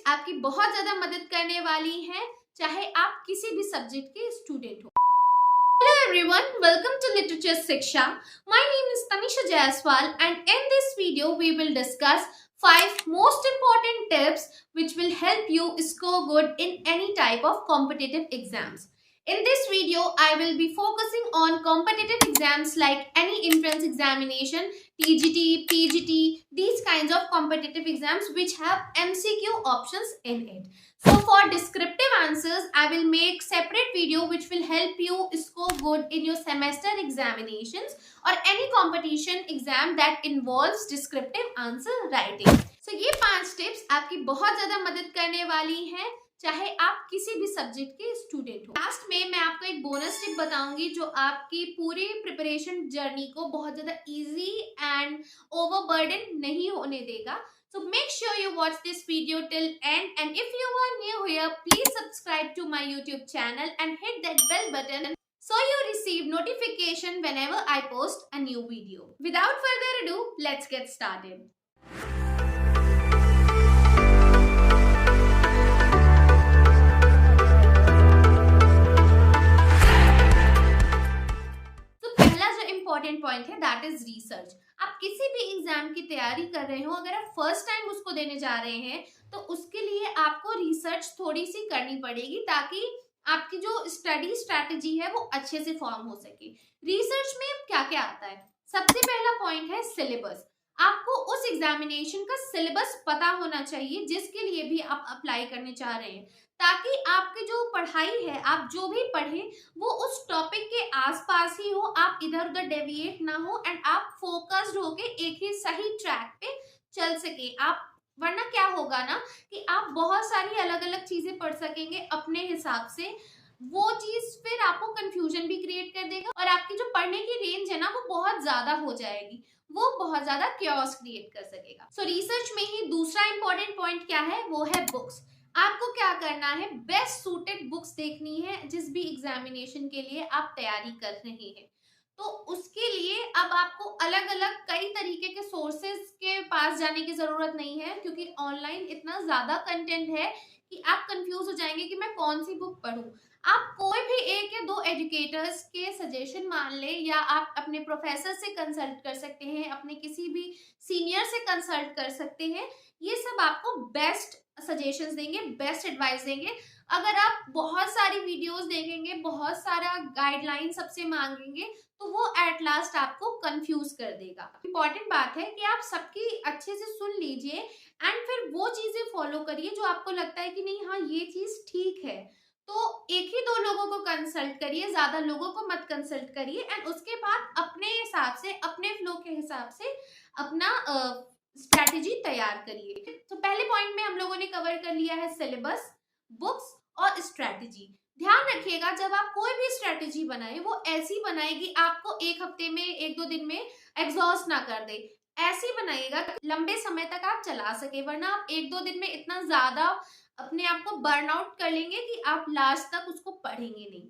आपकी बहुत ज्यादा मदद करने वाली हैं, चाहे आप किसी भी सब्जेक्ट के स्टूडेंट हो। Hello everyone, welcome to Literature Shiksha. My name is Tanisha Jaiswal and in this video we will discuss 5 most important tips which will help you score good in any type of competitive exams. In this video, I will be focusing on competitive exams like any entrance examination, TGT, PGT, these kinds of competitive exams which have MCQ options in it. So for descriptive answers, I will make separate video which will help you score good in your semester examinations or any competition exam that involves descriptive answer writing. So ये 5 tips आपकी बहुत ज्यादा मदद करने वाली हैं, चाहे आप किसी भी सब्जेक्ट के स्टूडेंट हो। लास्ट में मैं आपको एक बोनस टिप बताऊंगी जो आपकी पूरी प्रिपरेशन जर्नी को बहुत ज्यादा इजी एंड ओवरबर्डन नहीं होने देगा। So make sure you watch this video till end, and if you are new here, please subscribe to my YouTube channel and hit that bell button so you receive notification whenever I post a new video. Without further ado, let's get started. तो पहला जो important point है that is research. आप किसी भी exam की तैयारी कर रहे हो, अगर आप फर्स्ट टाइम उसको देने जा रहे हैं तो उसके लिए आपको रिसर्च थोड़ी सी करनी पड़ेगी ताकि आपकी जो स्टडी स्ट्रैटेजी है वो अच्छे से फॉर्म हो सके। रिसर्च में क्या क्या आता है? सबसे पहला पॉइंट है सिलेबस। आपको उस एग्जामिनेशन का सिलेबस पता होना चाहिए जिसके लिए भी आप अप्लाई करने जा रहे हैं, ताकि आपकी जो पढ़ाई है, आप जो भी पढ़ें वो उस टॉपिक के आसपास ही हो, आप इधर उधर डेविएट ना हो एंड आप फोकस्ड होके एक ही सही ट्रैक पे चल सके आप। वरना क्या होगा ना कि आप बहुत सारी अलग अलग चीजें पढ़ सकेंगे अपने हिसाब से, वो चीज फिर आपको कंफ्यूजन भी क्रिएट कर देगा और आपकी जो पढ़ने की रेंज है ना वो बहुत ज्यादा हो जाएगी, वो बहुत ज्यादा क्योस क्रिएट कर सकेगा। सो रिसर्च में ही दूसरा इंपॉर्टेंट पॉइंट क्या है, वो है बुक्स। आपको क्या करना है, बेस्ट सूटेड बुक्स देखनी है जिस भी एग्जामिनेशन के लिए आप तैयारी कर रहे हैं। तो उसके लिए अब आपको अलग अलग कई तरीके के सोर्सेज के पास जाने की जरूरत नहीं है, क्योंकि ऑनलाइन इतना ज्यादा कंटेंट है कि आप कंफ्यूज हो जाएंगे कि मैं कौन सी बुक पढूं। आप कोई भी एक या दो एजुकेटर्स के सजेशन मान ले, या आप अपने प्रोफेसर से कंसल्ट कर सकते हैं, अपने किसी भी सीनियर से कंसल्ट कर सकते हैं। ये सब आपको बेस्ट सजेशंस देंगे, बेस्ट एडवाइस देंगे। अगर आप बहुत सारी वीडियोस देखेंगे, बहुत सारा गाइडलाइन सबसे मांगेंगे तो वो एट लास्ट आपको कंफ्यूज कर देगा। इंपॉर्टेंट बात है कि आप सबकी अच्छे से सुन लीजिए एंड फिर वो चीजें फॉलो करिए जो आपको लगता है कि नहीं हाँ ये चीज ठीक है। तो एक ही दो लोगों को कंसल्ट करिए, ज्यादा लोगों को मत कंसल्ट करिए एंड उसके बाद अपने हिसाब से, अपने फ्लो के हिसाब से अपना स्ट्रैटेजी तैयार करिए। तो पहले पॉइंट में हम लोगों ने कवर कर लिया है सिलेबस, बुक्स और स्ट्रैटेजी। ध्यान रखिएगा जब आप कोई भी स्ट्रैटेजी बनाए वो ऐसी बनाए कि आपको एक हफ्ते में, एक दो दिन में एग्जॉस्ट ना कर दे। ऐसी बनाइएगा लंबे समय तक आप चला सके, वरना आप एक दो दिन में इतना ज्यादा अपने आप को बर्न आउट कर लेंगे कि आप लास्ट तक उसको पढ़ेंगे नहीं।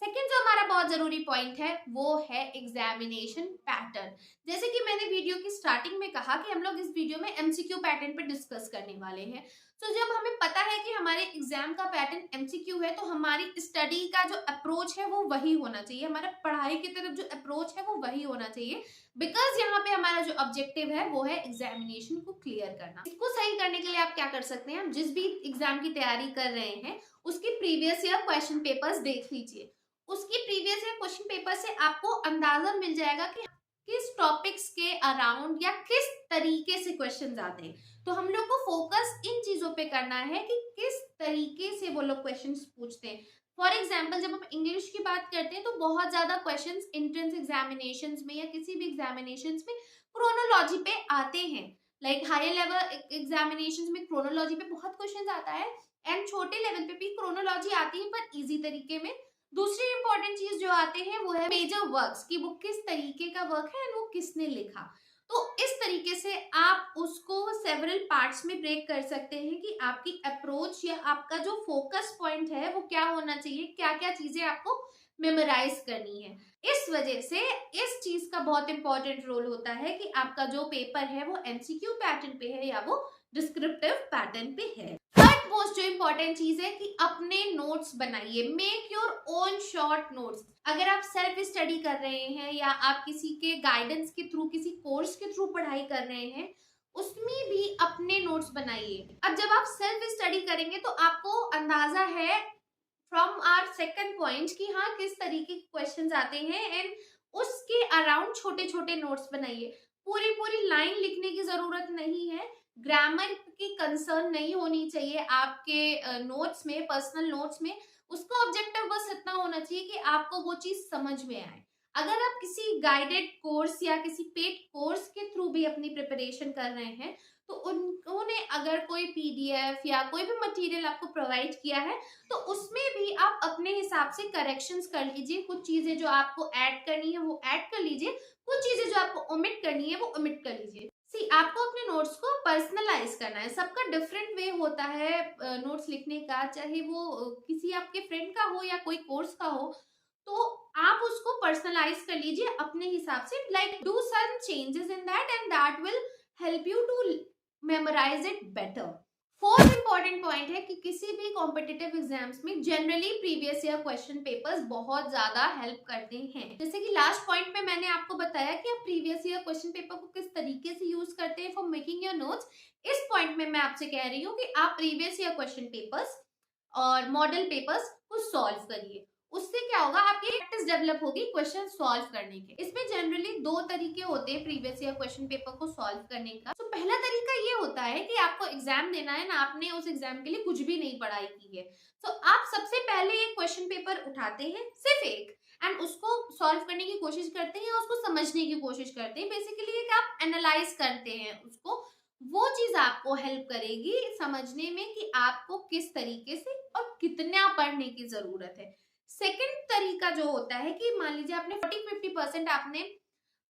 सेकेंड जो हमारा बहुत जरूरी पॉइंट है वो है एग्जामिनेशन पैटर्न। जैसे कि मैंने वीडियो की स्टार्टिंग में कहा कि हम लोग इस वीडियो में एमसीक्यू पैटर्न पे डिस्कस करने वाले हैं। तो जब हमें पता है कि हमारे एग्जाम का पैटर्न एमसीक्यू है तो हमारी स्टडी का जो अप्रोच है वो वही होना चाहिए, हमारा पढ़ाई की तरफ जो अप्रोच है वो वही होना चाहिए, बिकॉज यहाँ पे हमारा जो ऑब्जेक्टिव है वो है एग्जामिनेशन को क्लियर करना। इसको सही करने के लिए आप क्या कर सकते हैं, जिस भी एग्जाम की तैयारी कर रहे हैं उसकी प्रीवियस ईयर क्वेश्चन पेपर्स देख लीजिए। उसकी प्रीवियस ईयर क्वेश्चन पेपर से आपको अंदाजा मिल जाएगा कि किस टॉपिक्स के अराउंड या किस तरीके से क्वेश्चन आते हैं। तो हम लोग को फोकस इन चीजों पे करना है कि किस तरीके से वो लोग क्वेश्चंस पूछते हैं। फॉर एग्जाम्पल जब हम इंग्लिश की बात करते हैं तो बहुत ज्यादा क्वेश्चंस एंट्रेंस एग्जामिनेशंस में या किसी भी एग्जामिनेशंस में क्रोनोलॉजी पे आते हैं। लाइक हायर लेवल एग्जामिनेशंस में क्रोनोलॉजी पे बहुत क्वेश्चंस आता है एंड छोटे लेवल पे भी क्रोनोलॉजी आती है पर इजी तरीके में। दूसरी इंपॉर्टेंट चीज जो आते हैं वो है मेजर वर्क्स, कि वो किस तरीके का वर्क है एंड वो किसने लिखा। तो इस तरीके से आप उसको सेवरल पार्ट्स में ब्रेक कर सकते हैं कि आपकी अप्रोच या आपका जो फोकस पॉइंट है वो क्या होना चाहिए, क्या क्या चीजें आपको मेमोराइज करनी है। इस वजह से इस चीज का बहुत इंपॉर्टेंट रोल होता है कि आपका जो पेपर है वो एमसीक्यू पैटर्न पे है या वो डिस्क्रिप्टिव पैटर्न पे है। थर्ड मोस्ट जो इम्पोर्टेंट चीज है कि अपने नोट्स बनाइए, make your own short notes. अगर आप सेल्फ स्टडी कर रहे हैं या आप किसी के गाइडेंस के थ्रू, किसी कोर्स के थ्रू पढ़ाई कर रहे हैं, उसमें भी अपने नोट्स बनाइए। अब जब आप सेल्फ स्टडी करेंगे तो आपको अंदाजा है फ्रॉम आवर सेकंड पॉइंट कि हाँ किस तरीके के क्वेश्चंस आते हैं, एंड उसके अराउंड छोटे छोटे नोट्स बनाइए। पूरी पूरी लाइन लिखने की जरूरत नहीं है, ग्रामर की कंसर्न नहीं होनी चाहिए आपके नोट्स में, पर्सनल नोट्स में। उसका ऑब्जेक्टिव बस इतना होना चाहिए कि आपको वो चीज समझ में आए। अगर आप किसी गाइडेड कोर्स या किसी पेड कोर्स के थ्रू भी अपनी प्रिपरेशन कर रहे हैं तो उन्होंने अगर कोई पीडीएफ या कोई भी मटेरियल आपको प्रोवाइड किया है तो उसमें भी आप अपने हिसाब से करेक्शंस कर लीजिए। कुछ चीजें जो आपको ऐड करनी है वो ऐड कर लीजिए, कुछ चीजें जो आपको ओमिट करनी है वो ओमिट कर लीजिए। सी, आपको अपने नोट्स को पर्सनलाइज करना है। सबका डिफरेंट वे होता है नोट्स लिखने का, चाहे वो किसी आपके फ्रेंड का हो या कोई कोर्स का हो, तो आप उसको पर्सनलाइज कर लीजिए अपने हिसाब से। Like do some changes in that and that will help you to memorize it better. Fourth important point है कि किसी भी कॉम्पिटिटिव एग्जाम्स में generally previous year question papers बहुत ज्यादा हेल्प करते हैं। जैसे कि लास्ट पॉइंट में मैंने आपको बताया कि आप प्रीवियस ईयर क्वेश्चन पेपर को किस तरीके से यूज करते हैं फॉर मेकिंग योर नोट्स। इस पॉइंट में मैं आपसे कह रही हूँ कि आप प्रीवियस ईयर क्वेश्चन पेपर्स और मॉडल पेपर्स को सॉल्व करिए। उससे क्या होगा, आपकी प्रैक्टिस डेवलप होगी क्वेश्चन सॉल्व करने के। इसमें जनरली दो तरीके होते हैं प्रीवियस ईयर क्वेश्चन पेपर को सॉल्व करने का। तो पहला तरीका ये होता है कि आपको एग्जाम देना है ना, आपने उस एग्जाम के लिए कुछ भी नहीं पढ़ाई की है, तो आप सबसे पहले एक क्वेश्चन पेपर उठाते हैं, सिर्फ एक, एंड उसको सॉल्व करने की कोशिश करते हैं, उसको समझने की कोशिश करते हैं। बेसिकली एक आप एनालाइज करते हैं उसको। वो चीज आपको हेल्प करेगी समझने में कि आपको किस तरीके से और कितना पढ़ने की जरूरत है। सेकंड तरीका जो होता है कि मान लीजिए आपने 40-50% आपने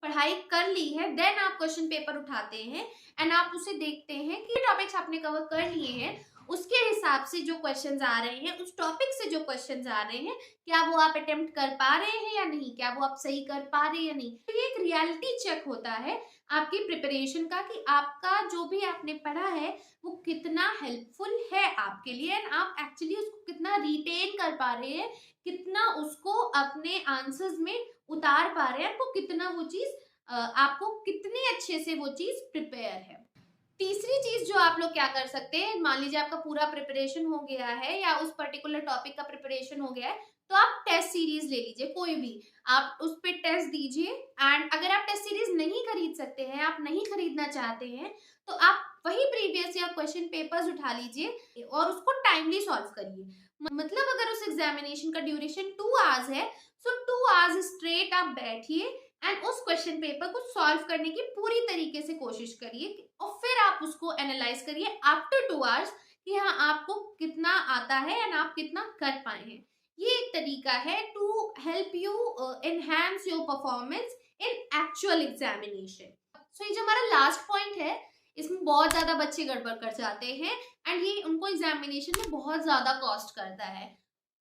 पढ़ाई कर ली है, देन आप क्वेश्चन पेपर उठाते हैं एंड आप उसे देखते हैं कि टॉपिक्स आपने कवर कर लिए हैं, उसके हिसाब से जो क्वेश्चंस आ रहे हैं, उस टॉपिक से जो क्वेश्चंस आ रहे हैं, क्या वो आप अटेम्प्ट कर पा रहे हैं या नहीं, क्या वो आप सही कर पा रहे हैं या नहीं। तो ये एक रियलिटी चेक होता है आपकी प्रिपरेशन का कि आपका जो भी आपने पढ़ा है वो कितना हेल्पफुल है आपके लिए, एंड आप एक्चुअली उसको कितना रिटेन कर पा रहे हैं, कितना उसको अपने आंसर्स में उतार पा रहे हैं, आपको कितना वो चीज आपको कितने अच्छे से वो चीज प्रिपेयर है। तीसरी चीज जो आप लोग क्या कर सकते हैं, मान लीजिए आपका पूरा प्रिपरेशन हो गया है या उस पर्टिकुलर टॉपिक का प्रिपरेशन हो गया है, तो आप टेस्ट सीरीज ले लीजिए, कोई भी आप उस पर टेस्ट दीजिए। एंड अगर आप टेस्ट सीरीज नहीं खरीद सकते हैं, आप नहीं खरीदना चाहते हैं, तो आप वही प्रीवियस ईयर क्वेश्चन पेपर्स उठा लीजिए और उसको टाइमली सॉल्व करिए। मतलब अगर उस एग्जामिनेशन का ड्यूरेशन 2 आवर्स है, सो 2 आवर्स स्ट्रेट आप बैठिए एंड उस क्वेश्चन पेपर को सॉल्व करने की पूरी तरीके से कोशिश करिए, और फिर आप उसको एनालाइज करिए आफ्टर 2 आवर्स कि हाँ आपको कितना आता है एंड आप कितना कर पाए हैं। ये एक तरीका है to help you enhance your performance in actual examination. So ये जो हमारा लास्ट पॉइंट है, इसमें बहुत ज्यादा बच्चे गड़बड़ कर जाते हैं एंड ये उनको एग्जामिनेशन में बहुत ज्यादा कॉस्ट करता है,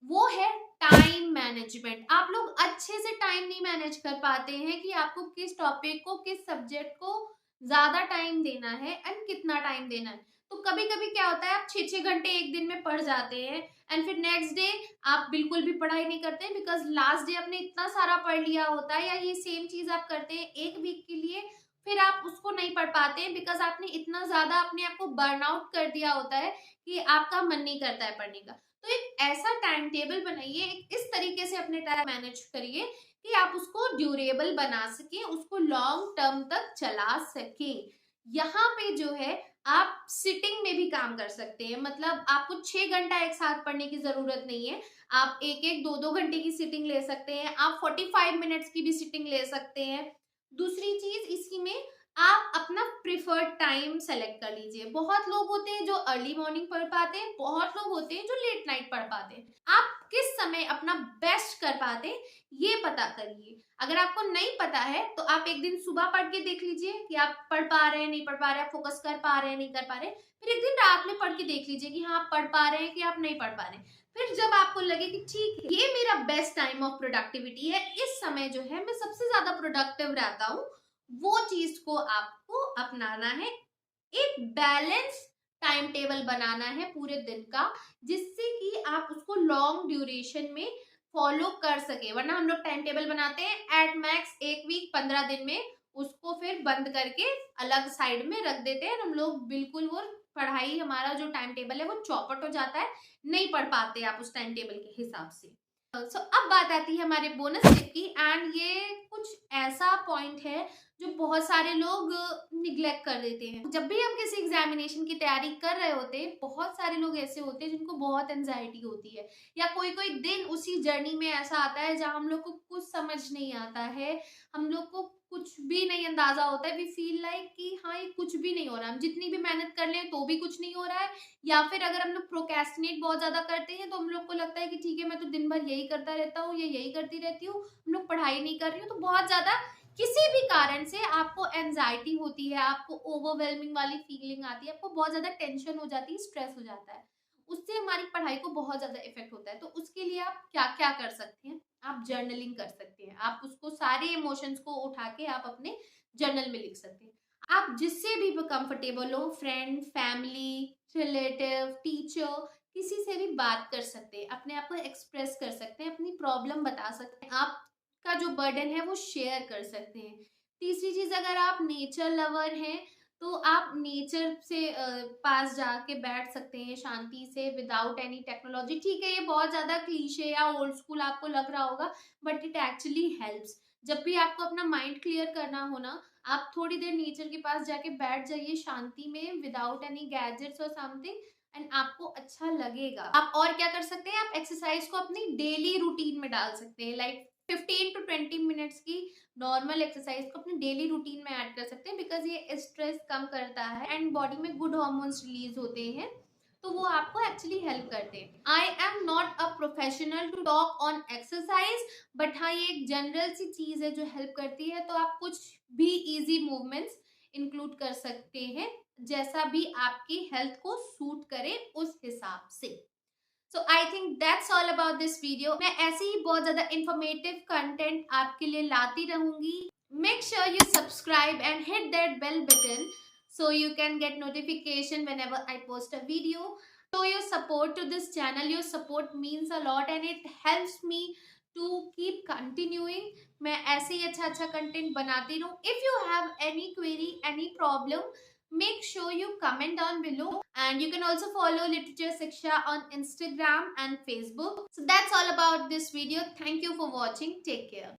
वो है टाइम मैनेजमेंट। आप लोग अच्छे से टाइम नहीं मैनेज कर पाते हैं कि आपको किस टॉपिक को, किस सब्जेक्ट को ज्यादा टाइम देना है एंड कितना टाइम देना है। तो कभी कभी क्या होता है, आप 6-6 घंटे एक दिन में पढ़ जाते हैं एंड फिर नेक्स्ट डे आप बिल्कुल भी पढ़ाई नहीं करते हैं, बिकॉज लास्ट डे आपने इतना सारा पढ़ लिया होता है। या ये सेम चीज आप करते हैं एक वीक के लिए, फिर आप उसको नहीं पढ़ पाते हैं बिकॉज आपने इतना ज्यादा अपने आप को बर्न आउट कर दिया होता है कि आपका मन नहीं करता है पढ़ने का। तो एक ऐसा टाइम टेबल बनाइए, इस तरीके से अपने टाइम मैनेज करिए कि आप उसको ड्यूरेबल बना सके, उसको लॉन्ग टर्म तक चला सके। यहाँ पे जो है आप सिटिंग में भी काम कर सकते हैं, मतलब आपको 6 घंटा एक साथ पढ़ने की जरूरत नहीं है, आप 1-1, 2-2 घंटे की सिटिंग ले सकते हैं, आप 45 मिनट्स की भी सिटिंग ले सकते हैं। दूसरी चीज इसी में आप अपना प्रिफर्ड टाइम सेलेक्ट कर लीजिए। बहुत लोग होते हैं जो अर्ली मॉर्निंग पढ़ पाते हैं, बहुत लोग होते हैं जो लेट नाइट पढ़ पाते हैं। आप किस समय अपना बेस्ट कर पाते हैं ये पता करिए। अगर आपको नहीं पता है तो आप एक दिन सुबह पढ़ के देख लीजिए कि आप पढ़ पा रहे हैं नहीं पढ़ पा रहे हैं, आप फोकस कर पा रहे हैं नहीं कर पा रहे हैं। फिर एक दिन रात में पढ़ के देख लीजिए कि हाँ आप पढ़ पा रहे हैं कि आप नहीं पढ़ पा रहे हैं। फिर जब आपको लगे कि ठीक है ये मेरा बेस्ट टाइम ऑफ प्रोडक्टिविटी है, इस समय जो है मैं सबसे ज्यादा प्रोडक्टिव रहता हूँ, वो चीज को आपको अपनाना है। एक बैलेंस टाइम टेबल बनाना है पूरे दिन का, जिससे कि आप उसको लॉन्ग ड्यूरेशन में फॉलो कर सके। वरना हम लोग टाइम टेबल बनाते हैं एट मैक्स 1 वीक 15 दिन में, उसको फिर बंद करके अलग साइड में रख देते हैं। हम लोग बिल्कुल वो पढ़ाई, हमारा जो टाइम टेबल है वो चौपट हो जाता है, नहीं पढ़ पाते आप उस टाइम टेबल के हिसाब से। अब बात आती है हमारे बोनस टिप की, एंड ये कुछ ऐसा पॉइंट है जो बहुत सारे लोग निग्लेक्ट कर देते हैं। जब भी हम किसी एग्जामिनेशन की तैयारी कर रहे होते हैं, बहुत सारे लोग ऐसे होते हैं जिनको बहुत एंजाइटी होती है, या कोई कोई दिन उसी जर्नी में ऐसा आता है जहां हम लोग को कुछ समझ नहीं आता है, हम लोग को कुछ भी नहीं अंदाजा होता है। वी फील लाइक कि हाँ ये कुछ भी नहीं हो रहा है, हम जितनी भी मेहनत कर लें तो भी कुछ नहीं हो रहा है। या फिर अगर हम लोग प्रोक्रेस्टिनेट बहुत ज्यादा करते हैं तो हम लोग को लगता है कि ठीक है मैं तो दिन भर यही करता रहता हूँ या यही करती रहती हूँ, हम लोग पढ़ाई नहीं कर रही हूँ। तो बहुत ज्यादा किसी भी कारण से आपको एंजाइटी होती है, आपको ओवरवेलमिंग वाली फीलिंग आती है, आपको बहुत ज्यादा टेंशन हो जाती है, स्ट्रेस हो जाता है, उससे हमारी पढ़ाई को बहुत ज्यादा इफेक्ट होता है। तो उसके लिए आप क्या क्या कर सकते हैं, आप जर्नलिंग कर सकते हैं। आप उसको सारे इमोशंस को उठा के आप अपने जर्नल में लिख सकते हैं। आप जिससे भी कंफर्टेबल हो, फ्रेंड, फैमिली, रिलेटिव, टीचर, किसी से भी बात कर सकते हैं, अपने आप को एक्सप्रेस कर सकते हैं, अपनी प्रॉब्लम बता सकते हैं, आपका जो बर्डन है वो शेयर कर सकते हैं। तीसरी चीज, अगर आप नेचर लवर हैं तो आप नेचर से पास जाके बैठ सकते हैं शांति से, विदाउट एनी टेक्नोलॉजी। ठीक है ये बहुत ज्यादा क्लीशे या ओल्ड स्कूल आपको लग रहा होगा, बट इट एक्चुअली हेल्प्स। जब भी आपको अपना माइंड क्लियर करना हो ना, आप थोड़ी देर नेचर के पास जाके बैठ जाइए शांति में, विदाउट एनी गैजेट्स और समथिंग, एंड आपको अच्छा लगेगा। आप और क्या कर सकते हैं, आप एक्सरसाइज को अपनी डेली रूटीन में डाल सकते हैं। लाइक 15 to 20 मिनट्स की नॉर्मल एक्सरसाइज को अपनी डेली रूटीन में ऐड कर सकते हैं, बिकॉज ये स्ट्रेस कम करता है एंड बॉडी में गुड हार्मोन्स रिलीज होते हैं, तो वो आपको एक्चुअली हेल्प करते हैं। I am not a professional to talk on exercise, but हाँ ये एक जनरल सी चीज है जो हेल्प करती है। तो आप कुछ भी इजी मूवमेंट्स इंक्लूड कर सकते हैं, जैसा भी आपकी हेल्थ को सूट करे उस हिसाब से। So I think that's all about this video. मैं ऐसे ही बहुत ज्यादा इंफॉर्मेटिव कंटेंट आपके लिए लाती रहूंगी। Make sure you subscribe and hit that bell button so you can get notification whenever I post a video. Show your support to this channel. Your support means a lot and it helps me to keep continuing. मैं ऐसे ही अच्छा अच्छा content बनाती रहूं। If you have any query, any problem, make sure you comment down below, and you can also follow Literature Shiksha on Instagram and Facebook. So that's all about this video. Thank you for watching. Take care.